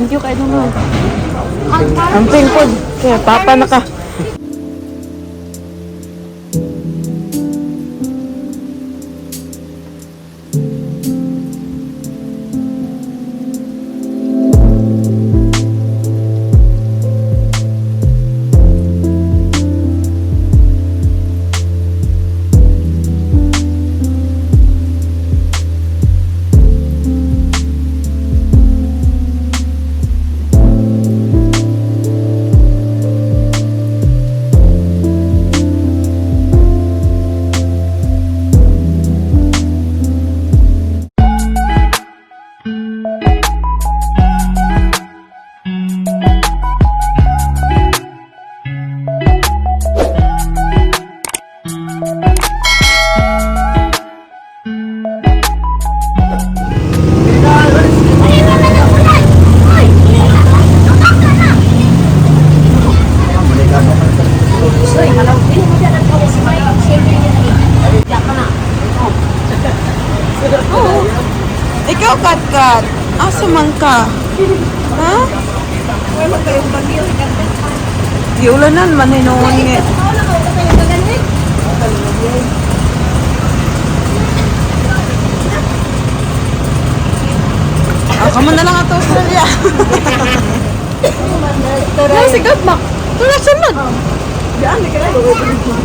Thank you kay Nuno. Ang pingpod. Kaya papa na ka. Ikaw, Kat-Kat. Asa man ka? Ha? Di ulanan man hinuon nga. Kamu na lang ato Australia. Sige, mak. Tula sunod.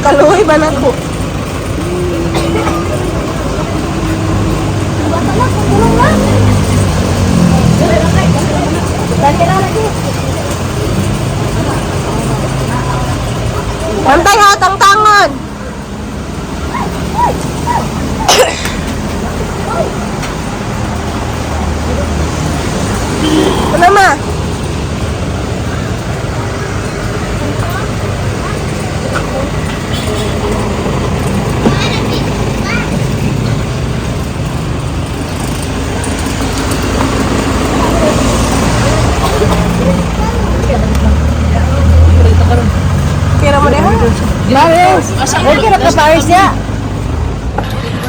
Kaluoy ba na ko? Pantay ha, tangtangan. Kenapa?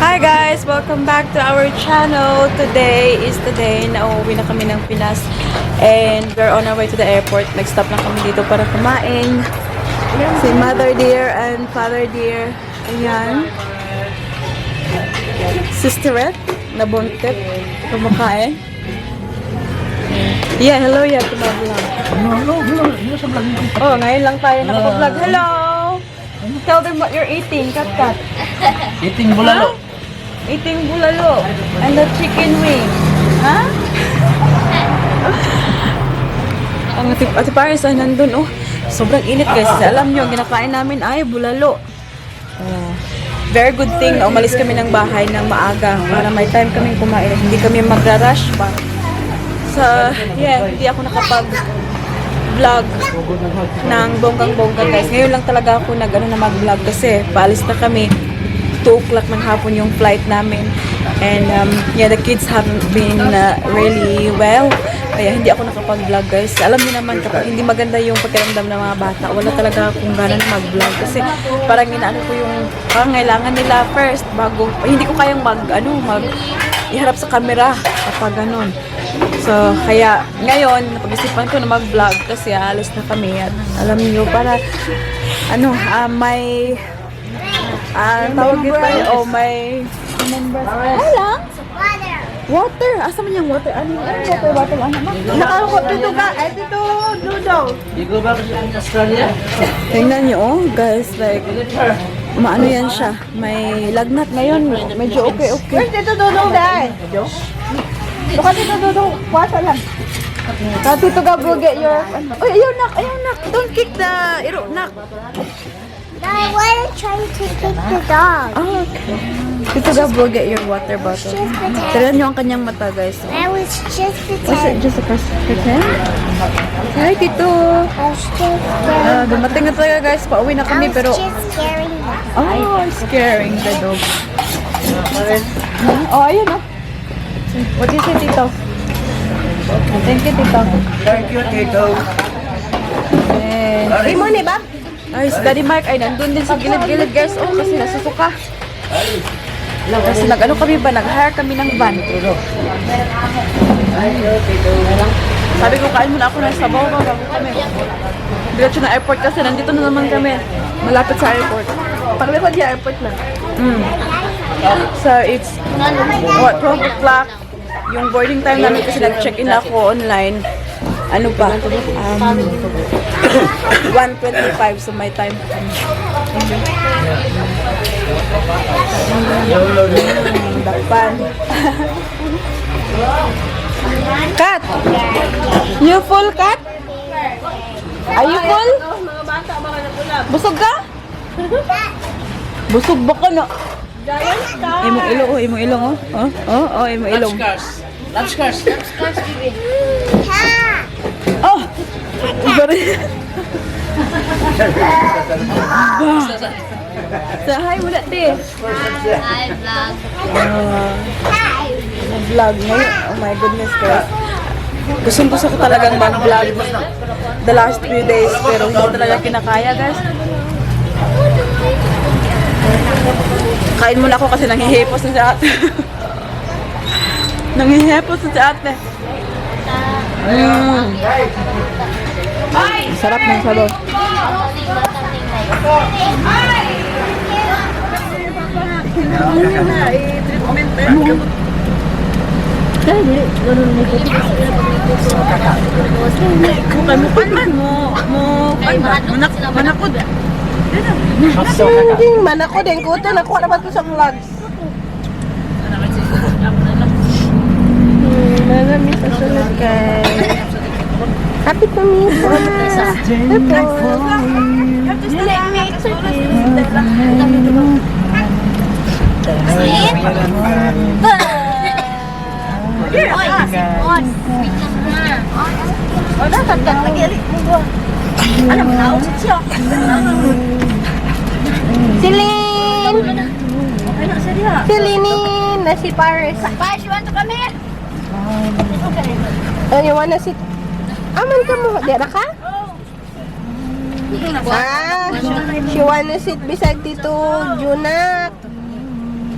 Hi guys! Welcome back to our channel. Today is the day na uuwi na kami ng Pinas and we're on our way to the airport. Nag-stop lang kami dito para kumain. Si Mother Dear and Father Dear. Ayan. Sisterette na buntit. Kumakain. Yeah, hello yeah, to my vlog. Oh, ngayon lang tayo nakapag-vlog. Hello! Tell them what you're eating, Kat-Kat. Eating bulalo. Eating bulalo. And the chicken wing. Ha? Ang ati Paris ay nandun, oh. Sobrang init guys. Alam nyo, ang ginakain namin ay bulalo. Very good thing na umalis kami ng bahay ng maaga para may time kaming kumain. Hindi kami magra-rush pa. So, yeah, hindi ako nakapag-vlog ng bonggang-bongga guys. Ngayon lang talaga ako na mag-vlog kasi paalis na kami. 2 o'clock ng hapon yung flight namin. And yeah, the kids haven't been really well. Kaya hindi ako nakapag-vlog guys. Alam niyo naman kapag hindi maganda yung pakiramdam ng mga bata, wala talaga akong gana na mag-vlog. Kasi parang inaano ko yung pangailangan nila first bago, hindi ko kayang iharap sa camera kapag ganun. So, kaya ngayon, napag-isipan ko na mag-vlog kasi alis na kami at alam niyo para may tawag dito o may wala? Water. Asa man yung water? Ano yung water bottle? Ano ma? Nakakot dito ka. Dito, Dudong. You go back to Australia? Tingnan nyo, oh, guys, like, maano yan siya. May lagnat ngayon. Medyo okay. Where's dito, Dudong, dahil? Bukan dito, Dudong. Puwasa lang. Tito Gab will get your... Ay, ayaw nak. Don't kick the iro, nak. I want to try to kick the dog. Oh, okay. Tito Gab will get your water bottle. Tignan nyo ang kanyang mata, guys. I was just Was it pretend. just a pretend? Hi, Tito. I was just Dumating na talaga, guys. Pauwi na I kami, was pero... just scaring them. Oh, scaring the dog. Oh, ayun, oh. What do you say, Tito? Thank you, Tito. Thank you, Tito. And... Imo ni ba? Ay, si Daddy Mark ay nandun din sa gilid-gilid, guys. Oh, kasi nasusuka. Kasi nag-ano kami ba? Nag-hire kami ng van. Sabi ko, kain muna ako ng sabaw bago kami. Diretso na airport kasi nandito na naman kami. Malapit sa airport. Paglikod yung airport na. So it's, what, 12 o'clock. Yung boarding time namin kasi nag-check-in ako online. Ano pa? 1:25, so my time. Dakpan. Kat! You full, Kat? Are you full? Busog ka? Busog ba ka na? Imong ilong, oh, imong ilong, oh. Oh, imong ilong. Lunch cars. Oh! Sorry. Sa hi mo na, te. Hi, vlog. Vlog ngayon. Oh my goodness, guys. Gusto ko talagang mag-vlog the last few days, pero hindi talaga kinakaya, guys. Kain muna ako kasi nanghihipos na si ate. Nanghihipos na si ate. Sarap ng sabaw. Manakod. Hindi, manakod din. Kuto, nakuha naman to sa vlog. Marami sa sunod kay... Happy to meet you. Silin! Silinin! Na si Paris. Paris, you want to come here? Oh, you wanna sit? Aman ka mo. Dira ka? She wanna sit beside Tito Junak.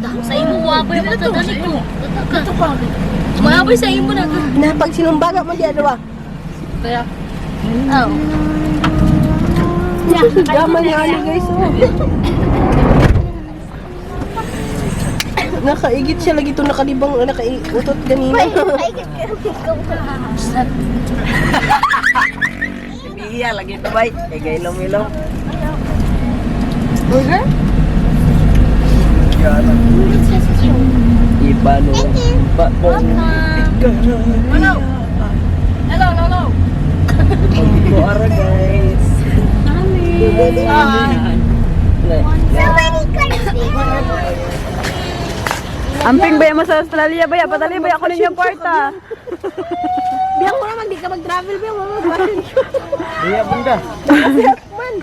Sa imo, waboy mo ito. Ito pa. Waboy sa imo na. Na, pag sinumbaga mo diya, diba? Oh. Gaman niya ano guys, oh. Nakaigit siya lagi ito nakalibang, nakaiutot ganina. Iya lagi ito bay. Kay ilong-ilong. Burger? Iba no. Hello. Hello. Buara guys. Amping ba mo sa Australia ba? Patali ba ako ninyo kwarta? Biyang mo naman, di ka mag-travel, biyang mo mag-travel. Iya bunda. Man.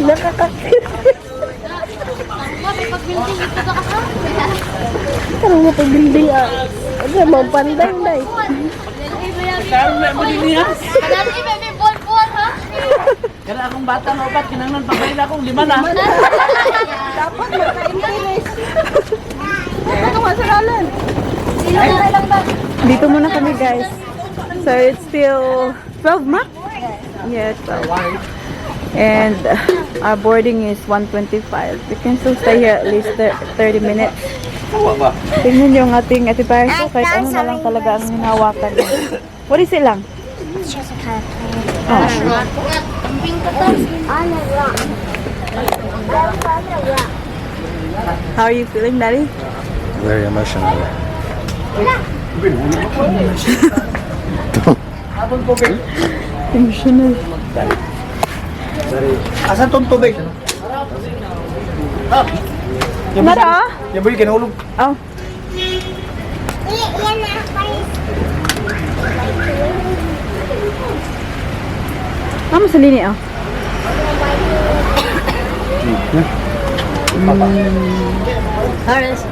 Nakakakit. Karang mo pag-building Ano, mga pandang na eh. Karon na mo dinihas. Kadali, baby, bol, ha? Kana akong bata na upat kinahanglan pagbayad akong 5 na. Dapat magka-interest. Ano nga sa lalan? Dito muna kami, guys. So it's still 12 Mac? Yes. And our boarding is 1:25. We can still stay here at least 30 minutes. Tingnan niyo ang ating Ate Paris. Kahit ano na lang talaga ang hinawakan. What is it lang? It's just a kind of Oh. on a rock. How are you feeling, Daddy? Very emotional. Emotional. Asan tong tubig? Nara? Yaboy kinahulog. Oh. Kamu sendiri oh. Haris.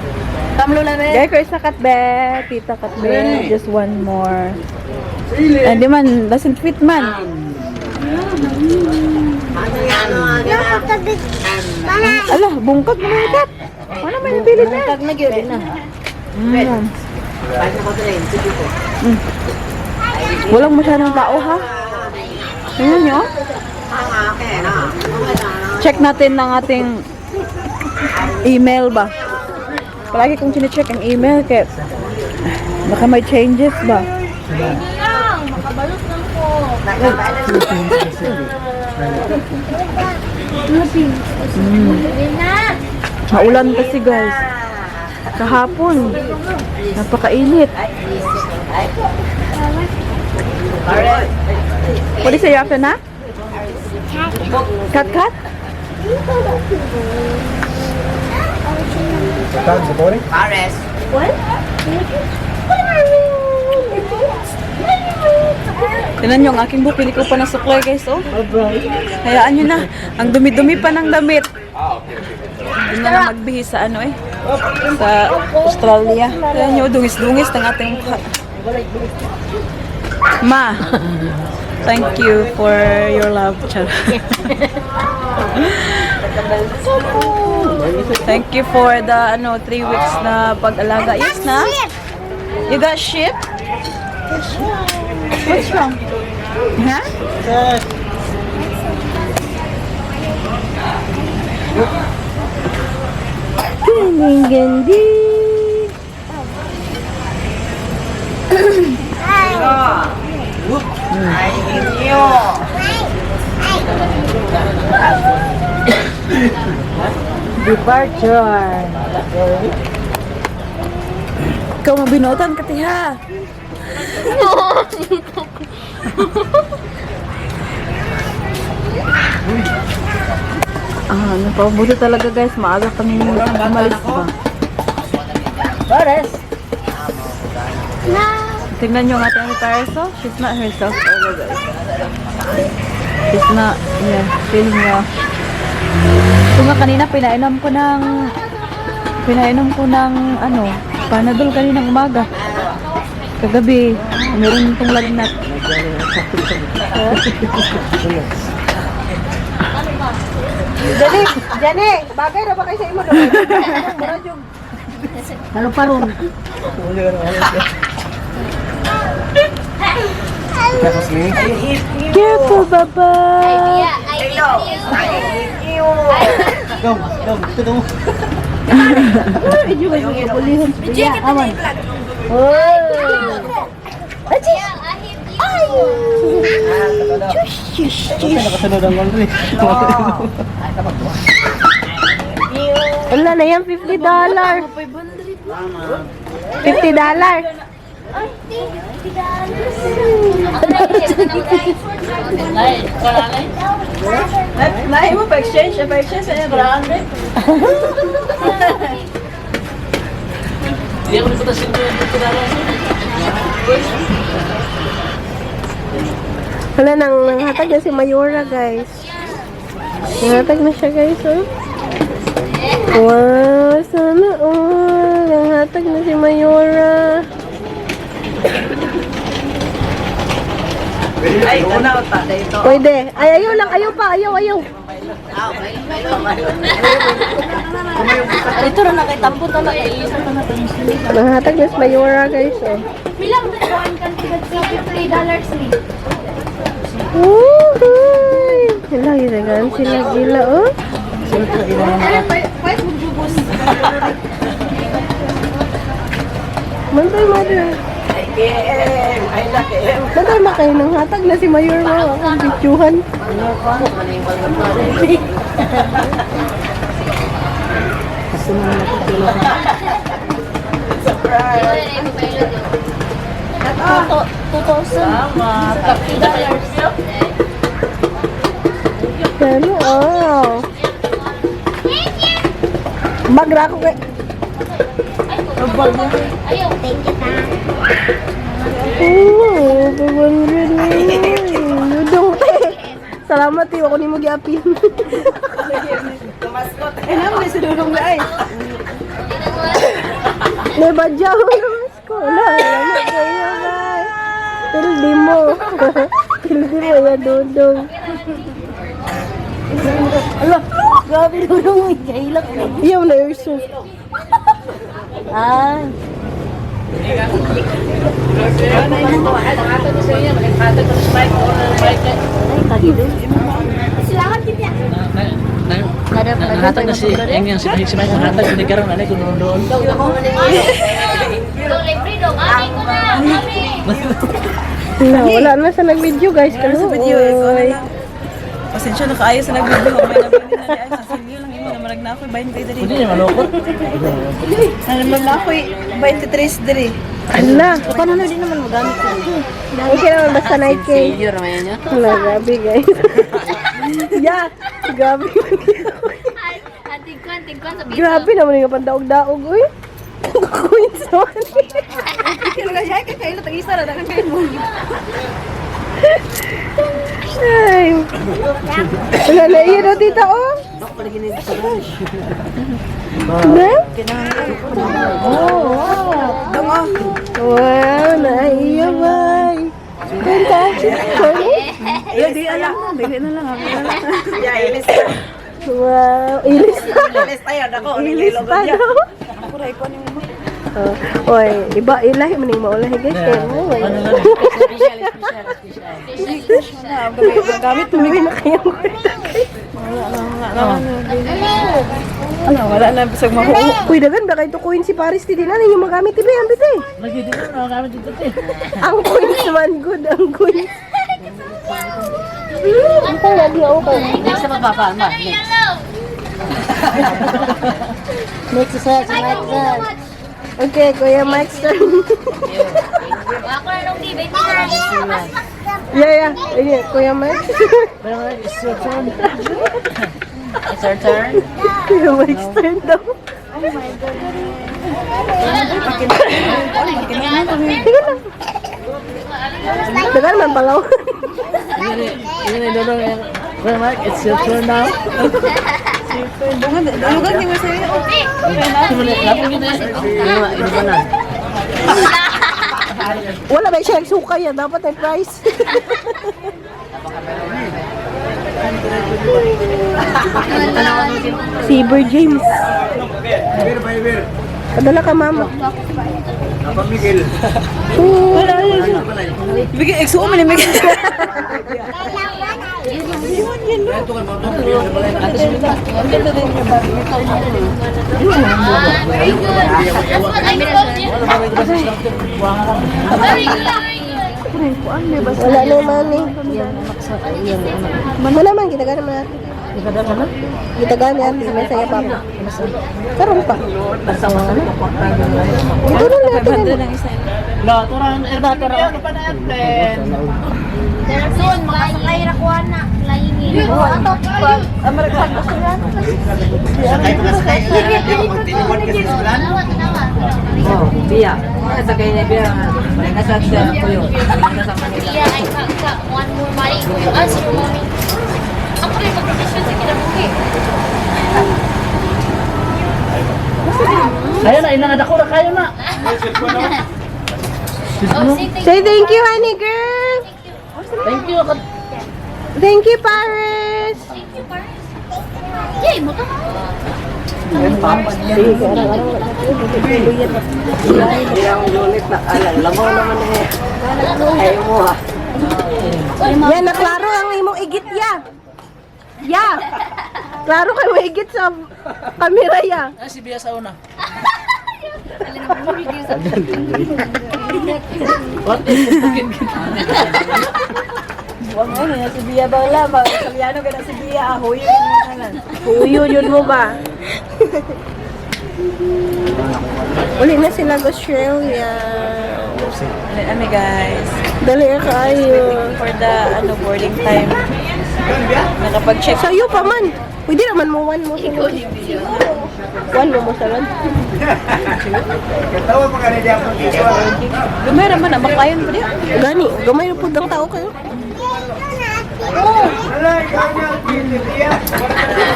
Kamlo na rin. Gaya ko isa katbe, tita katbe, just one more. Di man, doesn't fit man. Alah, bungkag mo na ikat. Ano may napilit na? Bungkag na gyud na. Walang masyadong tao ha. Tingnan nyo. Check natin ng ating email ba. Palagi kong chine-check ang email kaya baka may changes ba. Makabalot lang po. Maulan kasi guys. Kahapon. Napakainit. What do you say after na? Cut cut? Tignan nyo ang aking book. Hindi ko pa nasuklay guys oh. Hayaan nyo na. Ang dumi-dumi pa ng damit. Hindi na lang magbihis sa ano eh. Sa Australia. Tignan nyo, dungis-dungis ng ating mukha. Ma, thank you for your love. Char. Thank you for the 3 weeks na pag-alaga. Yes na? You got shit? What's wrong? Huh? Gandi. Departure. Ikaw mabinutan ka tiha. Napabuti talaga guys. Maaga kami umalis ba? Tignan nyo ang ating repairso. She's not herself over guys. She's not, feeling well. Ito nga kanina, pinainom ko ng Panadol kaninang umaga. Kagabi, meron itong lagnat. Jane, bagay na ba kayo sa imo doon? Lalo pa ron. Careful, bye-bye! Wala na yan, $50. $50. Lahi mo pa-exchange? Pa-exchange sa inyo, Hindi ako nagpatasin ko yung Wala nang nanghatag na si Mayura, guys. Nanghatag na siya, guys, oh. Wow, sana all. Nanghatag na si Mayura. Ay, una o ta, dito. Pwede. Ay, ayaw lang. Ayaw pa. Ayaw. Dito rin na kay Tampo talaga. Nanghatag na si Mayura, guys, oh. Bilang na one country $50 ni. Woohoo! Sila, ginagaan sila gila, oh. Mantay, mother. Mantay, makain ng hatag na si Mayor mo. Ang bitsuhan. Ano, oh. Bagra ako kay... Ayaw, thank you ta. Oo, 500 na yun. Ludong, te. Salamat, te. Ako ni mo giapin. Ay, naman sa dulong na ay. May badyaw naman ko. Wala kayo, guys. Tildi mo. Tildi mo, ya, dudong. Ala, grabe dudong. Kailak. Iyaw na yung soup. Ay. Nangatag na si Mike nangatag hindi karoon na kung doon. Libre dong, kami ko na, kami. Wala na sa nag-video guys. Ano sa video eh, ko na lang. Pasensya na kaayo sa nag-video. May nabili na niya. Sa silyo lang imo na marag na ako. 20 diri. Hindi niya malukot. Naman na ako 23 diri. Ala. Paano na din naman magamit ko? Okay naman basta night cake. Wala, grabe guys. Yeah, grabe. Antig-kwan sa pizza. Grabe naman yung pandaog-daog, uy. Queens naman. Kaya nga siya kayo na tag-isa na dagan kayo mo. Ay. Wala na iyan o, tita, oh. Na? Dongo. Wow, naiya, bay. Kanta, sorry. Di alam. Dili na lang. Yeah, ilis. Wow, ilis na. Ilis tayo nako. Ilis pa daw. Ako ray ko ning mo. Oy, iba ilahi man yung maulahi guys. Oh, Gamit tuloy na kayang kwarta. wala na bisag mahu. Uy, dagan ba kayo to coin si Paris ti dinan yung magamit ti ang bite. Lagi dito na kami dito. Ang coins naman good, ang coins. Ang lagi ako. Hindi sa mapapaan ba? Next isa, okay, Kuya Mike's turn. Ako na nung di, 20 Yeah. Okay, Kuya Mike. It's your turn. It's our turn. Kuya Mike's turn daw. Dagan man palaw. Ini dulu yang well, Mike, it's your turn now. Dulugan ni mo sa iyo. Lapang kita. Ini mana? Wala ba siya nagsuka yan? Dapat ay price. Saber James. Padala ka, mama. Wala. Bigay exo mo ni Mike. Very good. That's what I told you. Very good. Wala naman eh. Wala naman, gitaga naman natin. Gitaga natin, may saya pa ako. Karoon pa. Ito na natin. Lang isa. No, turang turang pa na airplane. Soon, makasakay na kuha na. Laingin. Oo, ato. Amerikan ko yan. Biya. Sa kanya biya. Nasa siya ko yun. Nasa Manila. Yeah, I got one more money. Answer, mommy. Ako rin mag-profession sa kinabuhi. Ayan na, ilang anak ko na kayo na. Oh, say thank Say thank you, honey girl. Thank you. Thank you, Paris. you, Paris. Yay, mo ka. Yan, na klaro ang imong igit ya. Ya. Klaro kay mo igit sa kamera ya. Ah, si Biya sa una. What is cooking? Buwang mo na si Bia bala ba? Kalyano ka na si Bia. Huyo mo nalan. Uyo yun mo ba? Uli na sila go Australia. Ano guys? Dali kayo. For the boarding time. Nakapag-check. Sa'yo pa man. Pwede naman mo one mo sa one mo sa land. Lumera man na. Makayon pa niya. Gani, gamay na po ang tao kayo.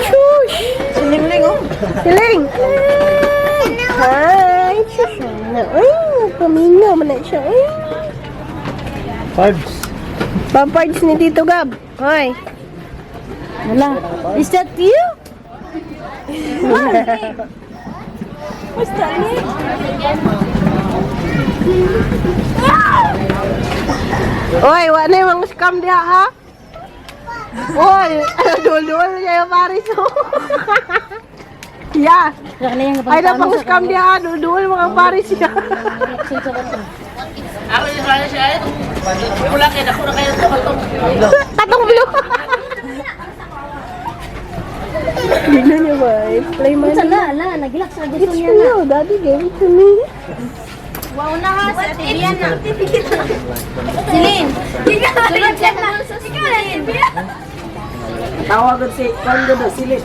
Shush! Siling-ling oh. Siling! Hi! Shush! Ay, paminaw man na siya. Ay! Parbs. Papards ni Tito Gab. Hoy! Wala. Is that you? Basta niya. Oy, wala na yung mga scam diha ha? Oy, dul-dul niya yung Paris oh. Yeah. Ay na pang scam diha, dul-dul mga Paris ya. Ako yung sana siya ay wala kayo ako na kayo sa katong. Katong blue. Tignan niyo ba? Play money. Ala, nagilak sa It's for you. Daddy gave it to me. Wow na ha, sa Ate Biana. Silin. Sunod ka na. Ikaw na yun, Biana. Tawagan si Kondo do sili.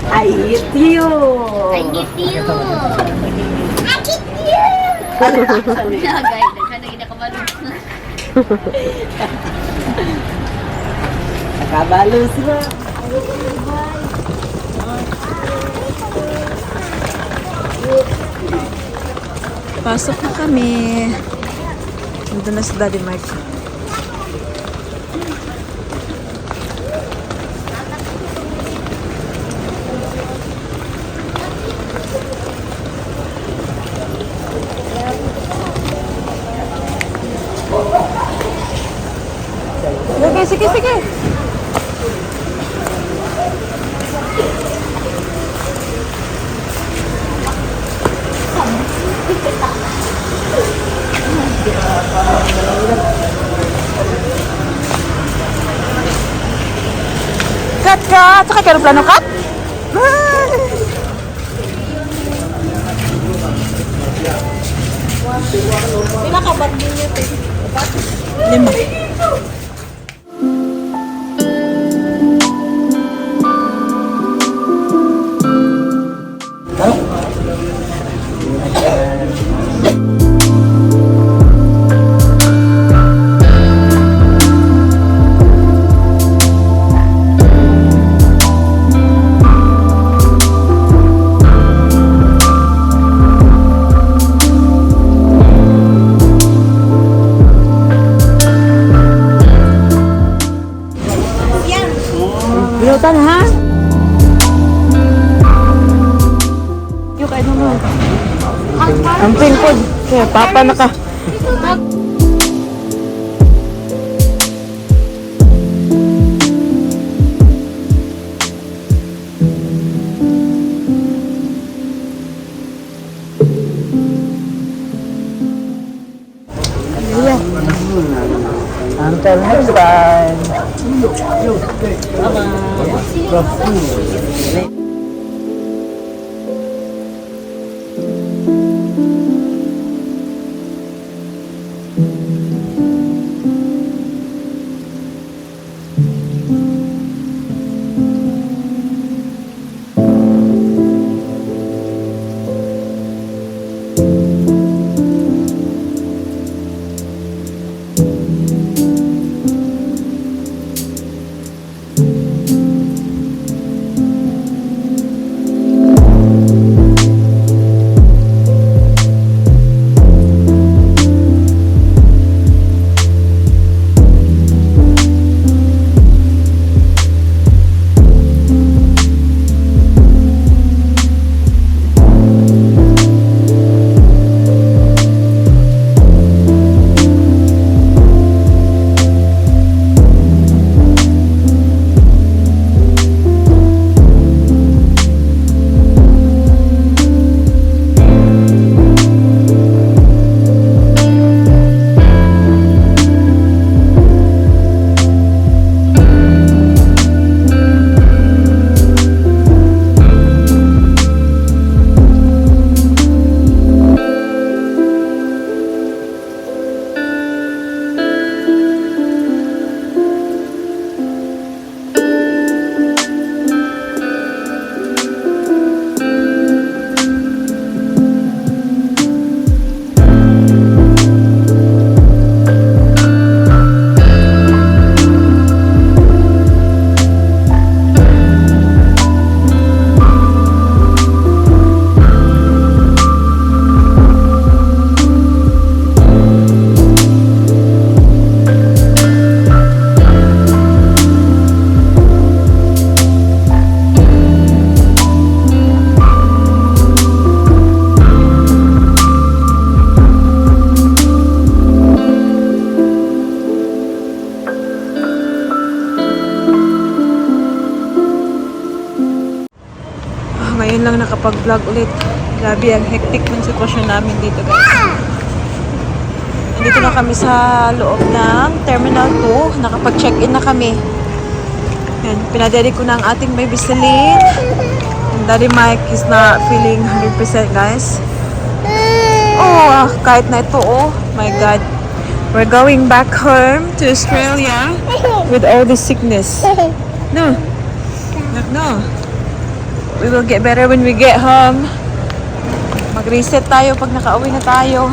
Ay, tiyo. I get you. I get you. Guys, nagkana kabalo. Nakabalo sila. Pasok na kami. Nandun na si Daddy Mike. Sige, sige, sige. Kat, kat! Sakay ka ng plano, kat? Pinakabag din niyo, te. 5. Biyotan ha? Yung kayo naman. Ang pin-pod. Kaya papa na ka. Until next time. makapag-vlog ulit. Grabe, ang hectic ng sitwasyon namin dito, guys. Nandito na kami sa loob ng Terminal 2. Nakapag-check-in na kami. Yan, pinadedi ko na ang ating baby Celine. And Daddy Mike is not feeling 100%, guys. Oh, kahit na ito, oh my God. We're going back home to Australia with all this sickness. No. No. We will get better when we get home. Mag-reset tayo pag nakauwi na tayo.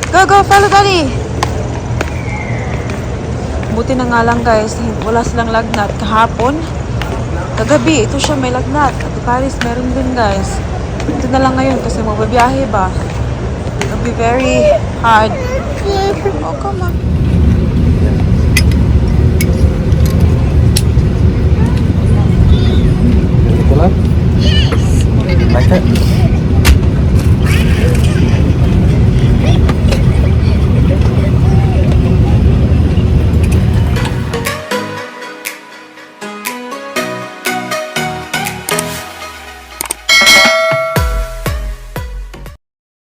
Go, go, follow Daddy! Buti na nga lang, guys, wala silang lagnat. Kahapon, kagabi, ito siya may lagnat. At Paris, meron din, guys. Ito na lang ngayon kasi magbabiyahe ba? It'll be very hard. Oh, come on.